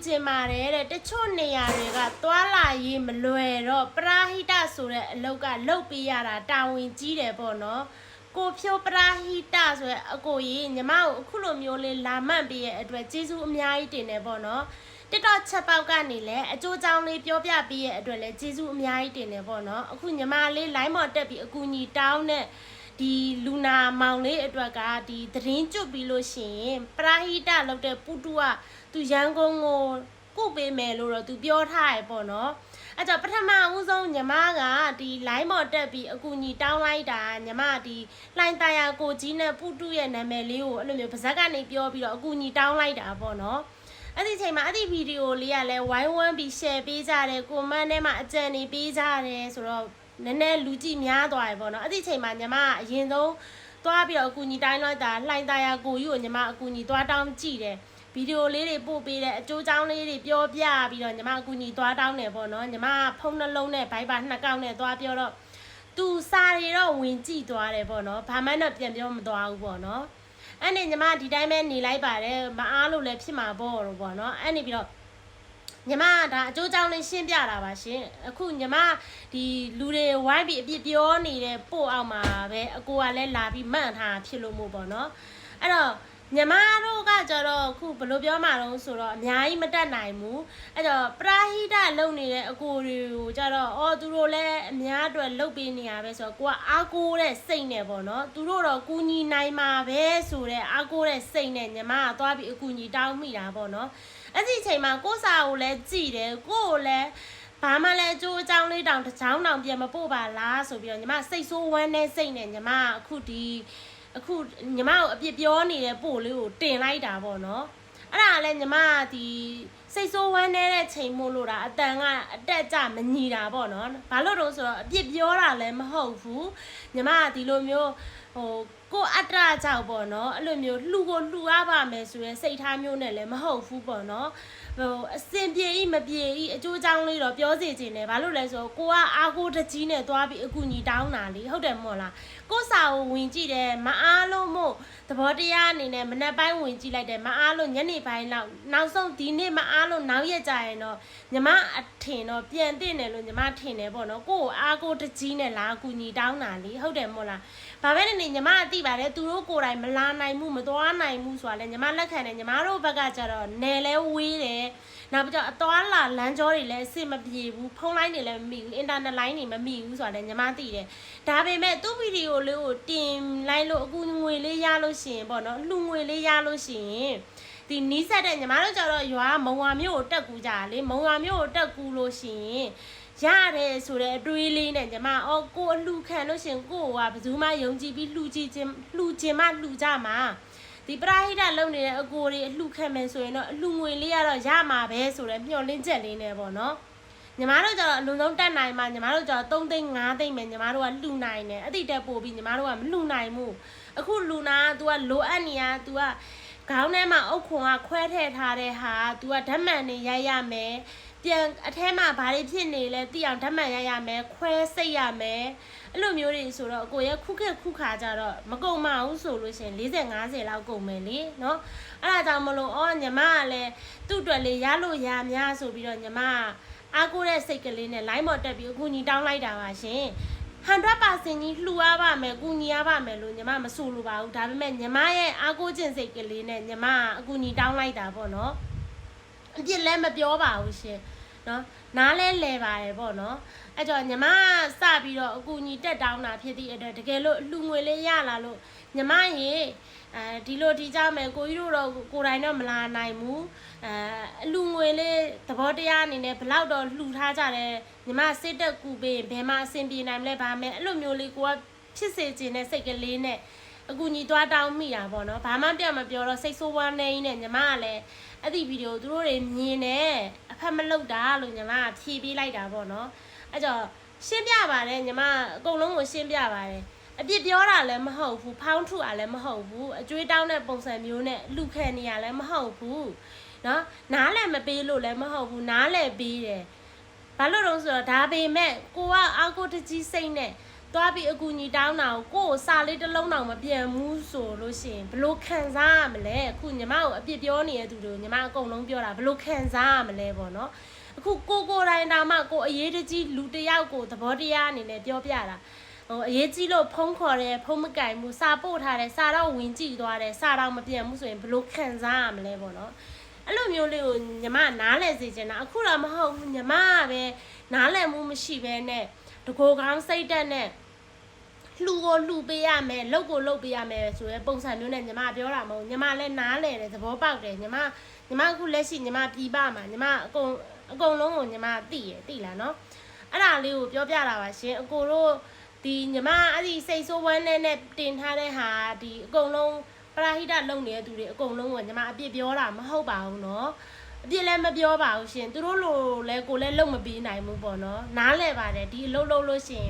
ချင်ပါတယ်တဲ့တချို့နေရာတွေကသွားလာရေးမလွယ်တော့ပရာဟိတဆိုတဲ့အလုပ်ကလုပ်ပေးရတာတာဝန်ကြီးတယ်ပေါ့နော်ကိုဖြိုးပရာဟိတဆိုတဲ့အကိုကြီးညီမကိုအခုလိုမျိုးလေးလာမှတ်ပေးရဲ့အတွက်ကျေးဇူးအများကြီးတင်တယ်ပေါ့နော်TikTok ချက်ပေါက်ကနေလည်းအကျိုးကြောင်းလေးပြောပြပေးရဲ့အတွက်လည်းကျေးဇူးအများကြီးတင်တယ်ပေါ့နော်အခုညီမလေး line ပေါ်တက်ပြီးအကူအညီတောင်းတဲ့ဒီလူနာမောင်လေးအတွက်ကဒီသတင်းကျွတ်ပြီးလို့ရှိရင်ပရာဟိတလုပ်တဲ့ပူတူကသူရန်ကုန်ကိုကုတ်ပေးမယ်လို့တော့သူပြောထားရပေါ့နော်အဲ့တော့ပထမဦးဆုံးညီမကဒီ line ပေါ်တက်ပြီးအကူအညီတောင်းလိုက်တာညီမဒီလှိုင်းတရာကိုကြီးနဲ့ပူတူရဲ့နာမည်လေးကိုအဲ့လိုမျိုးပါဇက်ကနေပြောပြီးတော့အကူအညီတောင်းလိုက်တာပေါ့နော်အဲ့ဒီချိန်မှာအဲ့ဒီဗီဒီယိုလေးကလည်းဝိုင်းဝန်းပြီး share ပေးကြတယ်ကွန်မန့်ထဲမှာအကြံနေပေးကြတယ်ဆိုတော့နည်းနည်းလူကြည့်များသွားတယ်ပေါ့နော်အဲ့ဒီချိန်မှာညီမအရင်ဆုံးသွားပြီးတော့အကူအညီတိုင်းလိုက်တာလှိုင်းတရာကိုကြီးကိုညီမအကူအညီသွားတောင်းကြည့်တယ်ဗီဒီယိုလေးတွေပို့ပေးတယ်အကျိုးကြောင်းလေးတွေပြောပြပြီးတော့ညီမအကူအညီသွားတောင်းတယ်ပေါ့နော်ညီမဖုန်းနှလုံးနဲ့ Viber 2ကောင်နဲ့သွားပြောတော့သူစာတွေတော့ဝင်ကြည့်သွားတယ်ပေါ့နော်ဘာမှတော့ပြန်ပြောမသွားဘူးပေါ့နော်အဲ့နေညီမဒီတိုင်းပဲနေလိုက်ပါတယ်မအားလို့လည်းဖြစ်မှာပေါ့တော့ပေါ့နော်အဲ့နေပြီးတော့ညီမဒါအကျိုးကြောင်းလေးရှင်းပြတာပါရှင်အခုညီမဒီလူတွေဝိုင်းပြီးအပြစ်ပြောနေတဲ့ပို့အောင်မှာပဲအကိုကလည်းလာပြီးမှန်ထားဖြစ်လို့မို့ပေါ့နော်အဲ့တော့ညီမတို့ကကြတော့အခုဘယ်လိုပြောမှာတော့ဆိုတော့အများကြီးမတက်နိုင်ဘူးအဲ့တော့ပရာဟိတလုပ်နေတဲ့အကိုတွေကိုကြတော့အော်သူတို့လည်းအများအတွက်လုပ်ပေးနေရပဲဆိုတော့ကိုကအားကိုးတဲ့စိတ်နဲ့ပေါ့နော်သူတို့တော့ကူညီနိုင်မှာပဲဆိုတဲ့အားကိုးတဲ့စိတ်နဲ့ညီမကသွားပြီးအကူညီတောင်းမိတာပေါ့နော်အဲ့ဒီအချိန်မှာကိုစာကိုလည်းကြည်တယ်ကိုကိုလည်းဘာမှလည်းအကျိုးအကြောင်းလေးတောင်တစ်ချောင်းတောင်ပြန်မပို့ပါလားဆိုပြီးတော့ညီမစိတ်ဆိုးဝမ်းနဲ့စိတ်နဲ့ညီမအခုညီမကိုအပြစ်ပြောနေတဲ့ပို့လေးကိုတင်လိုက်တာပေါ့နော်အဲ့ဒါလည်းညီမဒီစိတ်ဆိုးဝမ်းနေတဲ့ချိန်မို့လို့တာအတန်ကအတက်ကြမညီတာပေါ့နော်ဘာလို့တော့ဆိုတော့အပြစ်ပြောတာလည်းမဟုတ်ဘူးညီမကဒီလိုမျိုးကိုအတ္တကြောက်ပေါ့နော်အဲ့လိုမျိုးလှူကိုလှူရပါမယ်ဆိုရင်စိတ်ထားမျိုးနဲ့လည်းမဟုတ်ဘူးပေါ့နော်အစင်ပြေဤမပြေဤအကျိုးကြောင်းလေးတော့ပြောစီခြင်းတယ်ဘာလို့လဲဆိုတော့ကိုကအားကိုတကြီးနဲ့သွားပြီးအကူညီတောင်းတာလေဟုတ်တယ်မို့လားကိုစာကိုဝင်ကြည့်တယ်မအားလို့မို့သဘောတရားအနေနဲ့မနက်ပိုင်းဝင်ကြည့်လိုက်တယ်မအားလို့ညနေပိုင်းလောက်နောက်ဆုံးဒီနေ့မအားလို့နောက်ရက်ကြရင်တော့ညီမအထင်တော့ပြန်သိတယ်လို့ညီမထင်တယ်ပေါ့နော်ကိုအားကိုတကြီးနဲ့လာအကူညီတောင်းတာလေဟုတ်တယ်မို့လားဘာပဲနေညီမအသိပါတယ်သူတို့ကိုယ်တိုင်မလာနိုင်မှုမသွားနိုင်မှုဆိုတာလဲညီမလက်ခံတယ်ညီမတို့ဘက်ကကြတော့နယ်လဲဝေးတယ်နောက်ပြီးတော့အသွားလာလမ်းကြောတွေလည်းအဆင်မပြေဘူးဖုန်းလိုင်းတွေလည်းမမိဘူးအင်တာနက်လိုင်းတွေမမိဘူးဆိုတာလည်းညီမသိတယ်ဒါပေမဲ့သူ့ဗီဒီယိုလေးကိုတင်လိုက်လို့အကူငွေလေးရလို့ရှိရင်ပေါ့နော်လှူငွေလေးရလို့ရှိရင်ဒီနီးစက်တဲ့ညီမတို့ကြတော့ရွာမုံဝါမျိုးကိုတက်ကူကြတာလေမုံဝါမျိုးကိုတက်ကူလို့ရှိရင်ရတယ်ဆိုတဲ့အတွေးလေးနဲ့ညီမကိုအလှခံလို့ရှင်ကိုကဘယ်သူမှယုံကြည်ပြီးလှူခြင်းမှလှူကြမှာဒီပရာဟိတလုပ်နေတဲ့အကိုတွေအလှခံမယ်ဆိုရင်တော့အလှငွေလေးကတော့ရမှာပဲဆိုတဲ့မျှော်လင့်ချက်လေးနဲ့ပေါ့နော်ညီမတို့ကျတော့အလုံးစုံတက်နိုင်မှာညီမတို့ကျတော့3သိန်း5သိန်းပဲညီမတို့ကလှူနိုင်တယ်အဲ့ဒီတက်ပို့ပြီးညီမတို့ကမလှူနိုင်ဘူးအခုလူနာက तू ကလိုအပ်နေရ तू ကခေါင်းထဲမှာအုတ်ခွန်ကခွဲထည့်ထားတဲ့ဟာ तू ကဓာတ်မှန်နေရိုက်ရမယ်ပြန်အထဲမှာဘာတွေဖြစ်နေလဲသိအောင်ဓာတ်မှန်ရိုက်ရမယ်ခွဲစိတ်ရမယ်အဲ့လိုမျိုးတွေဆိုတော့ကိုရဲ့ခုခါကြတော့မကုန်မအောင်ဆိုလို့ရှင်40 50လောက်ကုန်မယ်လေနော်အဲ့ဒါကြောင့်မလို့ညီမကလည်းသူ့အတွက်လေးရလို့ရများဆိုပြီးတော့ညီမအားကိုးတဲ့စိတ်ကလေးနဲ့ line ပေါ်တက်ပြီးအခုညီတောင်းလိုက်တာပါရှင်100% ကြီးလှူရပါမယ်ကူညီရပါမယ်လို့ညီမမဆိုလိုပါဘူးဒါပေမဲ့ညီမရဲ့အားကိုးခြင်းစိတ်ကလေးနဲ့ညီမအကူညီတောင်းလိုက်တာပေါ့နော်အပြစ်လည်းမပြောပါဘူးရှင်နော်နားလဲပါတယ်ပေါ့နော်အဲ့တော့ညီမစပြီးတော့အကူညီတက်တောင်းတာဖြစ်သည့်အတွက်တကယ်လို့လှူငွေလေးရလာလို့ညီမရေဒီလိုဒီကြမယ်ကိုကြီးတို့တော့ကိုယ်တိုင်တော့မလာနိုင်ဘူးအလှူငွေလေးသဘောတရားအနေနဲ့ဘလောက်တော့လှူထားကြတယ်ညီမစိတ်တက်ကူပေးဘယ်မှာအဆင်ပြေနိုင်မလဲဗာမယ်အဲ့လိုမျိုးလေးကိုကဖြစ်စေခြင်းနဲ့စိတ်ကလေးနဲ့အကူညီသွားတောင်းမိတာပေါ့နော်ဘာမှပြမပြောတော့စိတ်ဆိုးဝမ်းနေနေညီမကလည်းအဲ့ဒီဗီဒီယိုသူတို့တွေမြင်နေအဖက်မလုပ်တာလို့ညီမကဖြေပေးလိုက်တာပေါ့နော်အဲ့တော့ရှင်းပြပါတယ်ညီမအကုန်လုံးကိုရှင်းပြပါတယ်အပြစ်ပြောတာလည်းမဟုတ်ဘူးဖောင်းထုတာလည်းမဟုတ်ဘူးအကျွေးတောင်းတဲ့ပုံစံမျိုးနဲ့လူခံနေရလည်းမဟုတ်ဘူးနော်နားလည်းမပေးလို့လည်းမဟုတ်ဘူးနားလည်းပေးတယ်ဘာလို့တော့ဆိုတော့ဒါပေမဲ့ကိုကအောက်ကိုတကြီးစိတ်နဲ့ သွားပြီးအကူညီတောင်းတာကိုစာလေးတစ်လုံးတော့မပြန်ဘူးဆိုလို့ရှိရင်ဘလို့ခံစားရမလဲအခုညီမကိုအပြစ်ပြောနေတဲ့သူတွေကိုညီမအကုန်လုံးပြောတာဘလို့ခံစားရမလဲပေါ့နော်အခုကိုတိုင်းတောင်မှကိုအရေးတကြီးလူတစ်ယောက်ကိုသဘောတရားအနေနဲ့ပြောပြတာအရေးကြီးလို့ဖုံးခေါ်တယ်ဖုံးမကင်ဘူးစာပို့ထားတယ်စာတော့ဝင်ကြည့်သွားတယ်စာတော့မပြန်ဘူးဆိုရင်ဘလို့ခံစားရမလဲပေါ့နော်အဲ့လိုမျိုးလေးကိုညီမနားလဲစေချင်တာအခုတော့မဟုတ်ဘူးညီမကပဲနားလဲမှုမရှိဘဲနဲ့တကိုယ်ကောင်းစိတ်တက်နဲ့လှူကိုလှူပေးရမယ်လှုပ်ကိုလှုပ်ပေးရမယ်ဆိုရဲပုံစံမျိုးနဲ့ညီမပြောတာမဟုတ်ညီမလည်းနားလဲတယ်သဘောပေါက်တယ်ညီမအခုလက်ရှိညီမပြည်ပမှာညီမအကုန်လုံးကိုညီမသိလားနော်အဲ့ဒါလေးကိုပြောပြတာပါရှင်အကိုတို့ဒီညီမအဲ့ဒီစိတ်ဆိုးဝမ်းနဲ့တင်ထားတဲ့ဟာဒီအကုန်လုံးပရာဟိတလုပ်နေတဲ့သူတွေအကုန်လုံးကိုညီမအပြစ်ပြောတာမဟုတ်ပါဘူးနော်အပြစ်လည်းမပြောပါဘူးရှင်သူတို့လိုလဲကိုလည်းလုံမပေးနိုင်ဘူးပေါ့နော်နားလဲပါတယ်ဒီအလုပ်လုပ်လို့ရှင်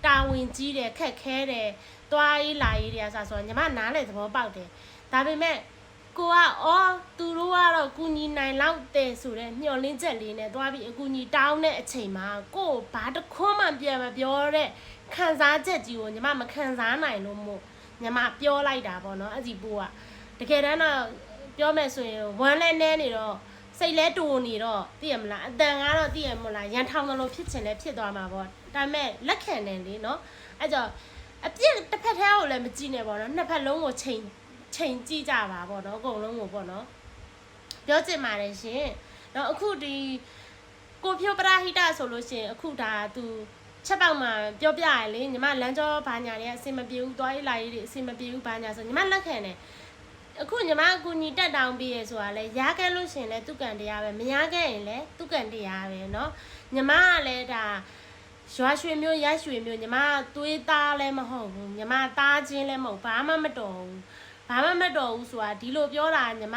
တာဝန်ကြီးတယ်ခက်ခဲတယ်သွားရေးလာရေးတွေကဆိုညီမနားလဲသဘောပေါက်တယ်ဒါပေမဲ့ကိုကသူတို့ကတော့ကူညီနိုင်လောက်တယ်ဆိုတဲ့မျှော်လင့်ချက်လေးနဲ့သွားပြီးအကူညီတောင်းတဲ့အချိန်မှာကိုဘာတစ်ခွန်းမှပြန်မပြောတဲ့ခံစားချက်ကြီးကိုညီမမခံစားနိုင်လို့မို့ညီမပြောလိုက်တာပေါ့နော်အဲ့ဒီပိုးကတကယ်တမ်းတော့ပြောမယ်ဆိုရင်ဝမ်းလဲနဲနေတော့စိတ်လဲတူနေတော့သိရမလားအတန်ကတော့သိရမလားရန်ထောင်လို့ဖြစ်ချင်လဲဖြစ်သွားမှာပေါ့ဒါပေမဲ့လက်ခံတယ်လေနော်အဲ့ကြောင့်အပြစ်တစ်ဖက်ထဲကိုလည်းမကြည့်နဲ့ပေါ့နော်နှစ်ဖက်လုံးကိုချိန်ကြည့်ကြပါပေါ့နော်အကုန်လုံးကိုပေါ့နော်ပြောချင်ပါတယ်ရှင်တော့အခုဒီကိုဖြိုးပရာဟိတဆိုလို့ရှင်အခုဒါသူချက်ပေါက်မှာပြောပြရလေညီမလမ်းကြောဘာညာတွေအဆင်မပြေဘူးသွားရေးလာရေးတွေအဆင်မပြေဘူးဘာညာဆိုညီမလက်ခံတယ်အခုညီမအကူညီတက်တောင်းပြီးရဆိုတာလဲရခဲ့လို့ရှင်လဲသူကံတရားပဲမရခဲ့ရင်လဲသူကံတရားပဲเนาะညီမကလည်းဒါရွာရွှေမျိုးရရွှေမျိုးညီမသွေးသားလည်းမဟုတ်ဘူးညီမသားချင်းလည်းမဟုတ်ဘာမှမတော်ဘူးဆိုတာဒီလိုပြောတာညီမ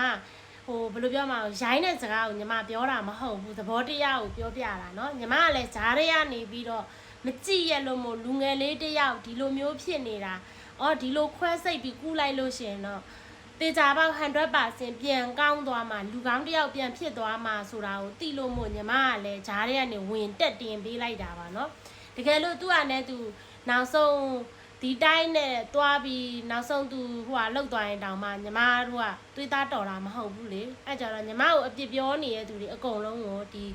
ဘယ်လိုပြောမှာရိုင်းတဲ့စကားကိုညီမပြောတာမဟုတ်ဘူးသဘောတရားကိုပြောပြတာเนาะညီမကလည်းဂျားတွေကနေပြီးတော့မကြည့်ရလို့မို့လူငယ်လေးတယောက်ဒီလိုမျိုးဖြစ်နေတာဒီလိုခွဲစိတ်ပြီးကူးလိုက်လို့ရှင်เนาะတေချာပေါက် 100% ပြန်ကောင်းသွားမှာလူကောင်းတယောက်ပြန်ဖြစ်သွားမှာဆိုတာကိုသိလို့မို့ညီမကလည်းဂျားတွေကနေဝင်တက်တင်ပေးလိုက်တာပါเนาะတကယ်လို့သူ့အနေနဲ့သူနောက်ဆုံးဒီတိုင်းနဲ့သွားပြီးနောက်ဆုံးသူလောက်သွားရင်တောင်မှညီမတို့ကတွေးသားတော်တာမဟုတ်ဘူးလေအဲ့ကြတော့ညီမကိုအပြစ်ပြောနေတဲ့သူတွေအကုန်လုံးကိုဒီ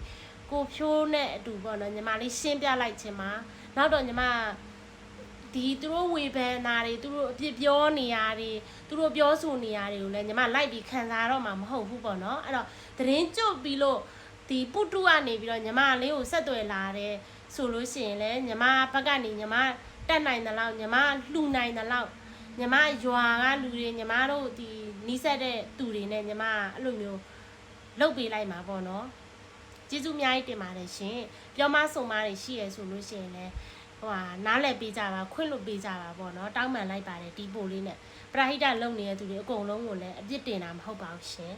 ကိုဖြိုးနဲ့အတူပေါ့နော်ညီမလေးရှင်းပြလိုက်ခြင်းမှာနောက်တော့ညီမဒီသူတို့ဝေဖန်တာတွေသူတို့အပြစ်ပြောနေရတွေသူတို့ပြောဆိုနေရတွေကိုလည်းညီမလိုက်ပြီးခံစားတော့မှာမဟုတ်ဘူးပေါ့နော်အဲ့တော့သတင်းကြုတ်ပြီးလို့ဒီပုတုကနေပြီးတော့ညီမလေးကိုဆက်သွယ်လာတဲ့ဆိုလို့ရှိရင်လည်းညီမဘက်ကနေညီမတက်နိုင်တဲ့လောက်ညီမလှူနိုင်တဲ့လောက်ညီမရွာကလူတွေညီမတို့ဒီနီးစပ်တဲ့သူတွေနဲ့ညီမအဲ့လိုမျိုးလုပ်ပေးလိုက်မှာပေါ့နော်ကျေးဇူးအများကြီးတင်ပါတယ်ရှင်ပြောမဆုံမတွေရှိရဆိုလို့ရှိရင်လည်းနားလည်ပေးကြပါခွင့်လွတ်ပေးကြပါပေါ့နော်တောင်းပန်လိုက်ပါတယ်ဒီပို့လေးနဲ့ပရာဟိတလုပ်နေတဲ့သူတွေအကုန်လုံးကိုလည်းအပြစ်တင်တာမဟုတ်ပါဘူးရှင်